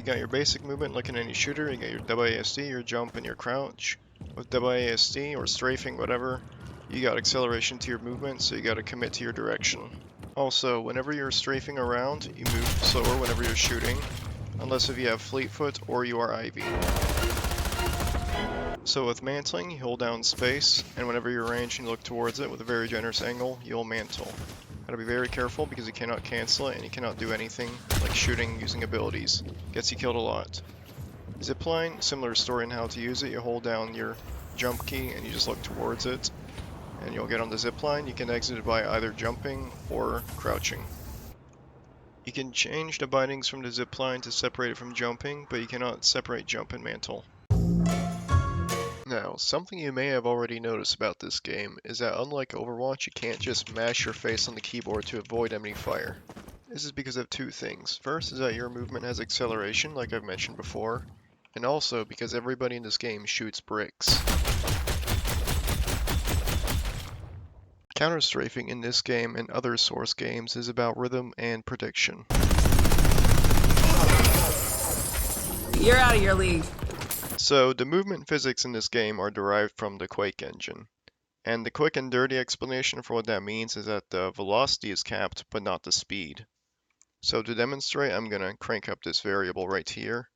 got your basic movement like in any shooter. You got your WASD, your jump, and your crouch. With WASD or strafing, whatever, you got acceleration to your movement, so you got to commit to your direction. Also, whenever you're strafing around, you move slower whenever you're shooting, unless if you have fleet foot or you are Ivy. So with mantling, you hold down space, and whenever you're ranged and you look towards it with a very generous angle, you'll mantle. Gotta be very careful because you cannot cancel it and you cannot do anything like shooting using abilities. Gets you killed a lot. Zipline, similar story in how to use it. You hold down your jump key and you just look towards it, and you'll get on the zipline. You can exit it by either jumping or crouching. You can change the bindings from the zipline to separate it from jumping, but you cannot separate jump and mantle. Now, something you may have already noticed about this game is that unlike Overwatch, you can't just mash your face on the keyboard to avoid enemy fire. This is because of two things. First is that your movement has acceleration, like I've mentioned before, and also because everybody in this game shoots bricks. Counter-strafing in this game and other Source games is about rhythm and prediction. You're out of your league. So, the movement physics in this game are derived from the Quake engine. And the quick and dirty explanation for what that means is that the velocity is capped, but not the speed. So to demonstrate, I'm going to crank up this variable right here.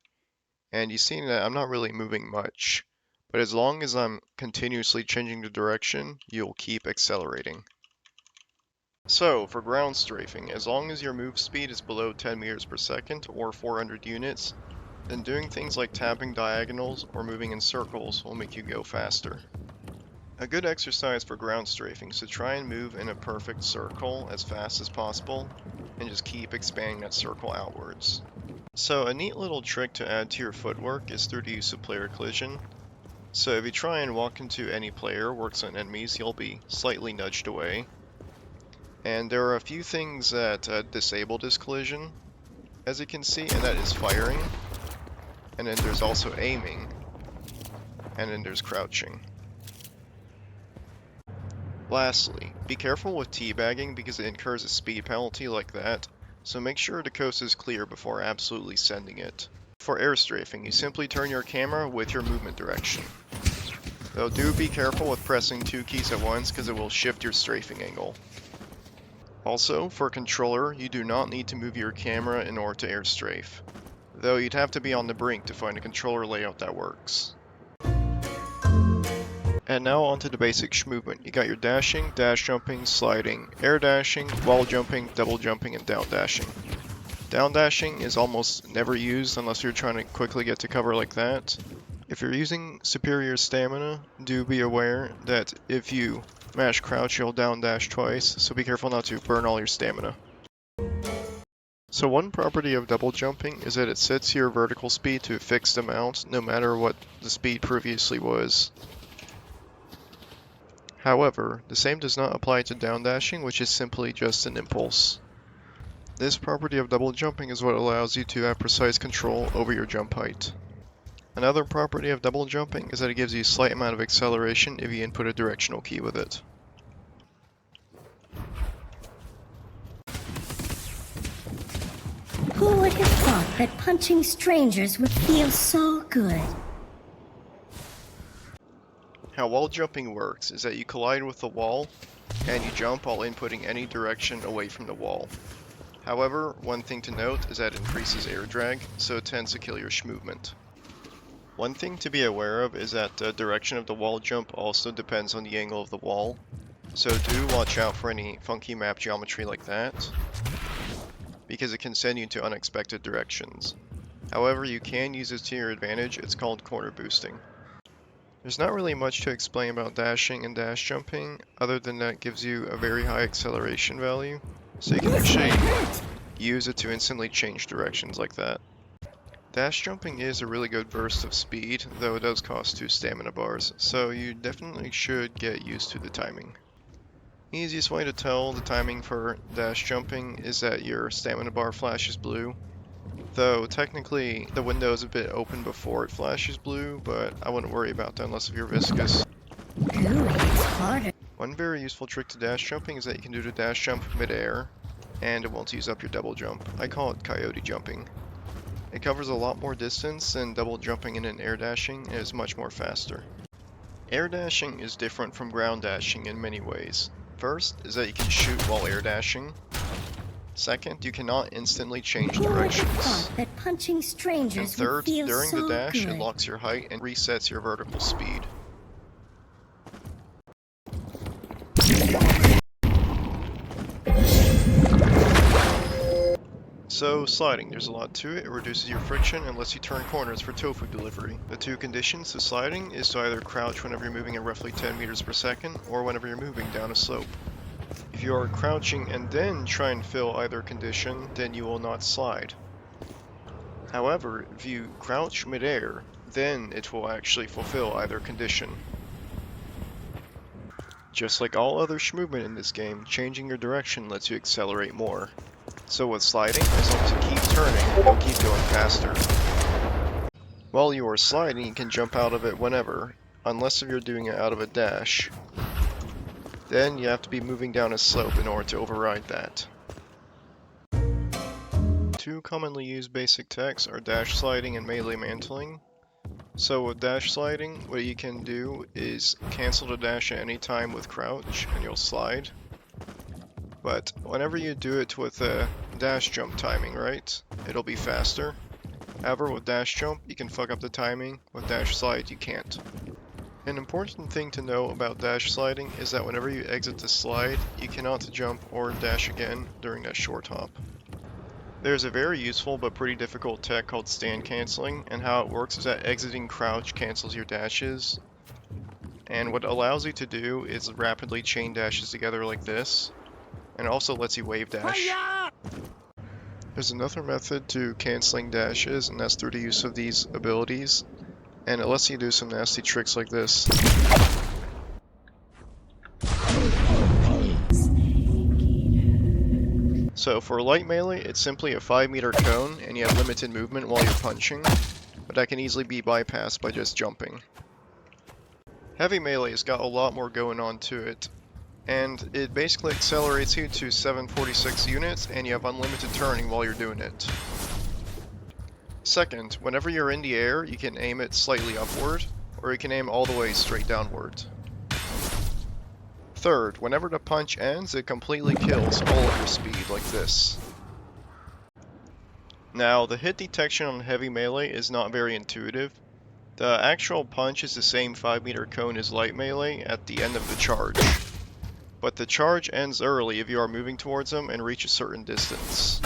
And you see that I'm not really moving much. But as long as I'm continuously changing the direction, you'll keep accelerating. So, for ground strafing, as long as your move speed is below 10 meters per second or 400 units, then doing things like tapping diagonals or moving in circles will make you go faster. A good exercise for ground strafing is to try and move in a perfect circle as fast as possible, and just keep expanding that circle outwards. So a neat little trick to add to your footwork is through the use of player collision. So if you try and walk into any player works on enemies, you'll be slightly nudged away. And there are a few things that disable this collision, as you can see, and that is firing. And then there's also aiming, and then there's crouching. Lastly, be careful with teabagging because it incurs a speed penalty like that, so make sure the coast is clear before absolutely sending it. For airstrafing, you simply turn your camera with your movement direction. Though do be careful with pressing two keys at once because it will shift your strafing angle. Also, for controller, you do not need to move your camera in order to airstrafe, though you'd have to be on the brink to find a controller layout that works. And now onto the basic Shmovement. You got your dashing, dash jumping, sliding, air dashing, wall jumping, double jumping, and down dashing. Down dashing is almost never used unless you're trying to quickly get to cover like that. If you're using superior stamina, do be aware that if you mash crouch, you'll down dash twice, so be careful not to burn all your stamina. So one property of double jumping is that it sets your vertical speed to a fixed amount, no matter what the speed previously was. However, the same does not apply to down dashing, which is simply just an impulse. This property of double jumping is what allows you to have precise control over your jump height. Another property of double jumping is that it gives you a slight amount of acceleration if you input a directional key with it. Who would have thought that punching strangers would feel so good? How wall jumping works is that you collide with the wall, and you jump while inputting any direction away from the wall. However, one thing to note is that it increases air drag, so it tends to kill your Shmovement. One thing to be aware of is that the direction of the wall jump also depends on the angle of the wall, so do watch out for any funky map geometry like that, because it can send you to unexpected directions. However, you can use it to your advantage. It's called corner boosting. There's not really much to explain about dashing and dash jumping, other than that it gives you a very high acceleration value, so you can actually use it to instantly change directions like that. Dash jumping is a really good burst of speed, though it does cost 2 stamina bars, so you definitely should get used to the timing. The easiest way to tell the timing for dash jumping is that your stamina bar flashes blue. Though technically the window is a bit open before it flashes blue, but I wouldn't worry about that unless if you're viscous. Ooh, it's harder. One very useful trick to dash jumping is that you can do the dash jump mid-air, and it won't use up your double jump. I call it coyote jumping. It covers a lot more distance than double jumping in an air dashing and is much more faster. Air dashing is different from ground dashing in many ways. First is that you can shoot while air dashing. Second, you cannot instantly change Who would have directions. thought that punching And strangers would third, feel during so the dash, it good? locks your height and resets your vertical speed. So, sliding, there's a lot to it. It reduces your friction and lets you turn corners for tofu delivery. The two conditions to sliding is to either crouch whenever you're moving at roughly 10 meters per second, or whenever you're moving down a slope. If you are crouching and then try and fill either condition, then you will not slide. However, if you crouch midair, then it will actually fulfill either condition. Just like all other Shmovement in this game, changing your direction lets you accelerate more. So with sliding, as long as you keep turning, you'll keep going faster. While you are sliding, you can jump out of it whenever, unless if you're doing it out of a dash. Then you have to be moving down a slope in order to override that. Two commonly used basic techs are dash sliding and melee mantling. So with dash sliding, what you can do is cancel the dash at any time with crouch and you'll slide. But whenever you do it with a dash jump timing, right, it'll be faster. However, with dash jump, you can fuck up the timing. With dash slide, you can't. An important thing to know about dash sliding is that whenever you exit the slide, you cannot jump or dash again during that short hop. There's a very useful but pretty difficult tech called stand canceling, and how it works is that exiting crouch cancels your dashes. And what it allows you to do is rapidly chain dashes together like this, and it also lets you wave dash. There's another method to canceling dashes, and that's through the use of these abilities, and it lets you do some nasty tricks like this. So for light melee, it's simply a 5-meter cone, and you have limited movement while you're punching, but that can easily be bypassed by just jumping. Heavy melee's got a lot more going on to it, and it basically accelerates you to 746 units, and you have unlimited turning while you're doing it. Second, whenever you're in the air, you can aim it slightly upward, or you can aim all the way straight downward. Third, whenever the punch ends, it completely kills all of your speed, like this. Now, the hit detection on heavy melee is not very intuitive. The actual punch is the same 5-meter cone as light melee at the end of the charge. But the charge ends early if you are moving towards them and reach a certain distance.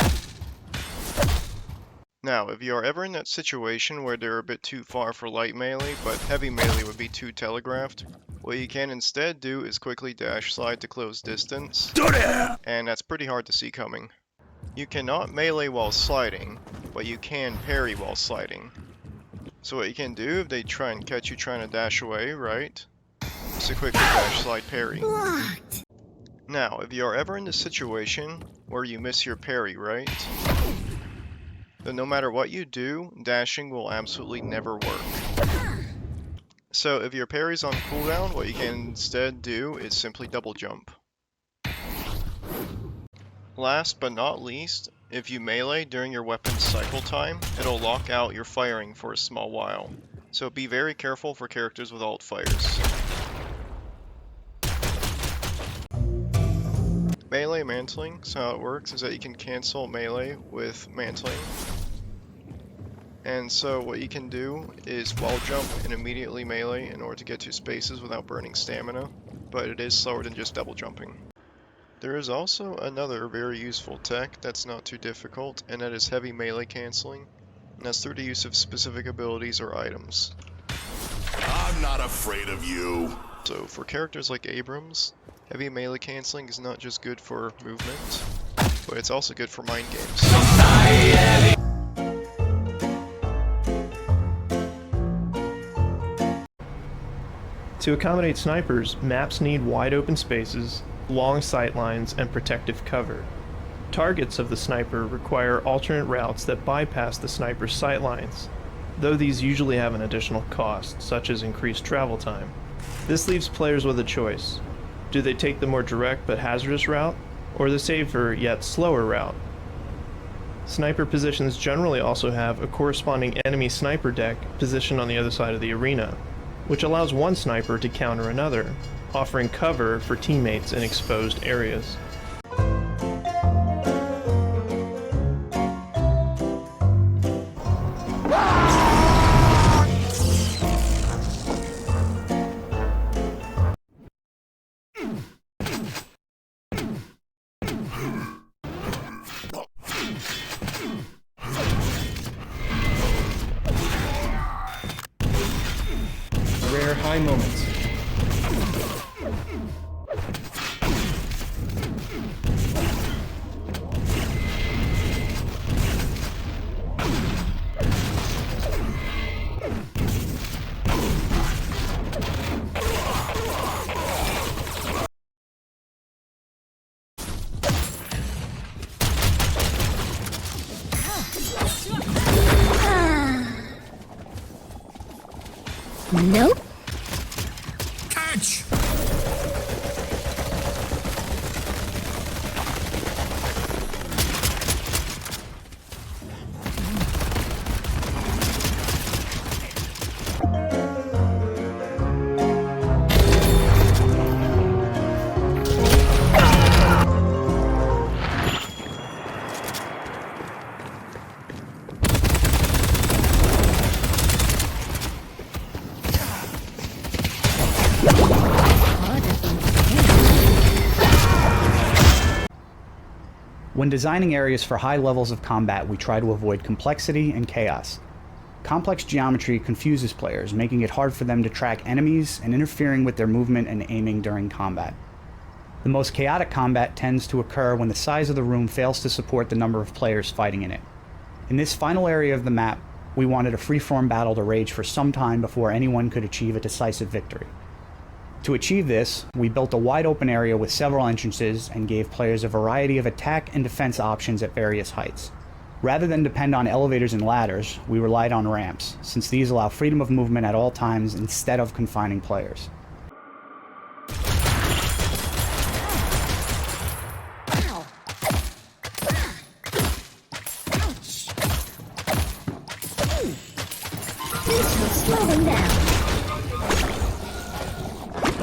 Now, if you are ever in that situation where they're a bit too far for light melee, but heavy melee would be too telegraphed, what you can instead do is quickly dash slide to close distance, and that's pretty hard to see coming. You cannot melee while sliding, but you can parry while sliding. So what you can do if they try and catch you trying to dash away, right, is to quickly dash slide parry. Blocked. Now, if you are ever in the situation where you miss your parry, right, then no matter what you do, dashing will absolutely never work. So if your parry's on cooldown, what you can instead do is simply double jump. Last but not least, if you melee during your weapon's cycle time, it'll lock out your firing for a small while. So be very careful for characters with alt fires. Melee mantling, so how it works is that you can cancel melee with mantling. And so what you can do is wall jump and immediately melee in order to get to spaces without burning stamina, but it is slower than just double jumping. There is also another very useful tech that's not too difficult, and that is heavy melee canceling, and that's through the use of specific abilities or items. I'm not afraid of you. So for characters like Abrams, heavy melee canceling is not just good for movement, but it's also good for mind games. To accommodate snipers, maps need wide open spaces, long sight lines, and protective cover. Targets of the sniper require alternate routes that bypass the sniper's sight lines, though these usually have an additional cost, such as increased travel time. This leaves players with a choice. Do they take the more direct but hazardous route, or the safer yet slower route? Sniper positions generally also have a corresponding enemy sniper deck positioned on the other side of the arena, which allows one sniper to counter another, offering cover for teammates in exposed areas. Rare high moments. Nope. Catch! When designing areas for high levels of combat, we try to avoid complexity and chaos. Complex geometry confuses players, making it hard for them to track enemies and interfering with their movement and aiming during combat. The most chaotic combat tends to occur when the size of the room fails to support the number of players fighting in it. In this final area of the map, we wanted a free-form battle to rage for some time before anyone could achieve a decisive victory. To achieve this, we built a wide open area with several entrances and gave players a variety of attack and defense options at various heights. Rather than depend on elevators and ladders, we relied on ramps, since these allow freedom of movement at all times instead of confining players. This will slow him down.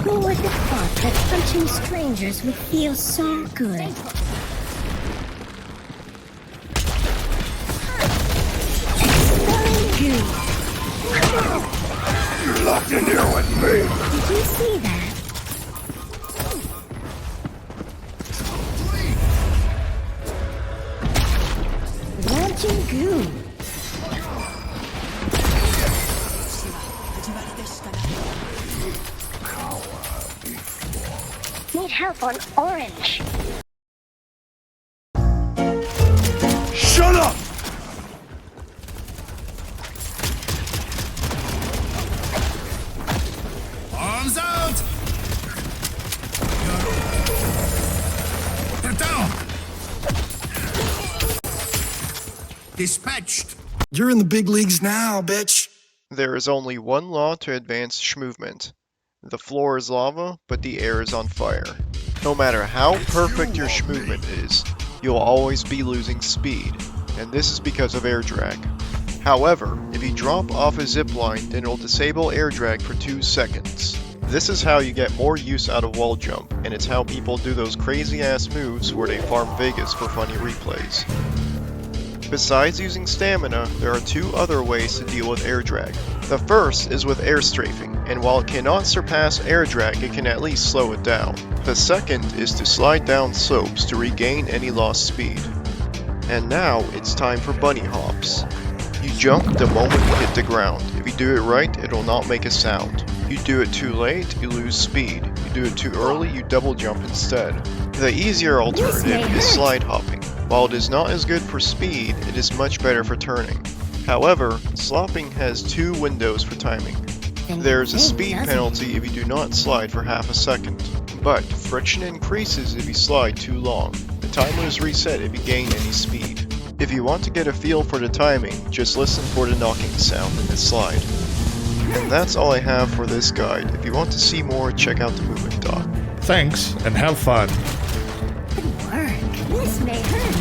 Who would have thought that punching strangers would feel so good? Expelling goo. You're locked in here with me! Did you see that? Launching goo. Need help on orange. Shut up! Arms out! Get down! Dispatched! You're in the big leagues now, bitch! There is only one law to advance Shmovement. The floor is lava, but the air is on fire. No matter how perfect your Shmovement is, you'll always be losing speed, and this is because of air drag. However, if you drop off a zipline, then it'll disable air drag for 2 seconds. This is how you get more use out of wall jump, and it's how people do those crazy ass moves where they farm Vegas for funny replays. Besides using stamina, there are 2 other ways to deal with air drag. The first is with Airstrafing, and while it cannot surpass air drag, it can at least slow it down. The second is to slide down slopes to regain any lost speed. And now it's time for bunny hops. You jump the moment you hit the ground. If you do it right, it will not make a sound. You do it too late, you lose speed. You do it too early, you double jump instead. The easier alternative is slide hopping. While it is not as good for speed, it is much better for turning. However, slopping has 2 windows for timing. There is a speed penalty if you do not slide for half a second, but friction increases if you slide too long. The timer is reset if you gain any speed. If you want to get a feel for the timing, just listen for the knocking sound in the slide. And that's all I have for this guide. If you want to see more, check out the movement doc. Thanks, and have fun. Good work. This may hurt.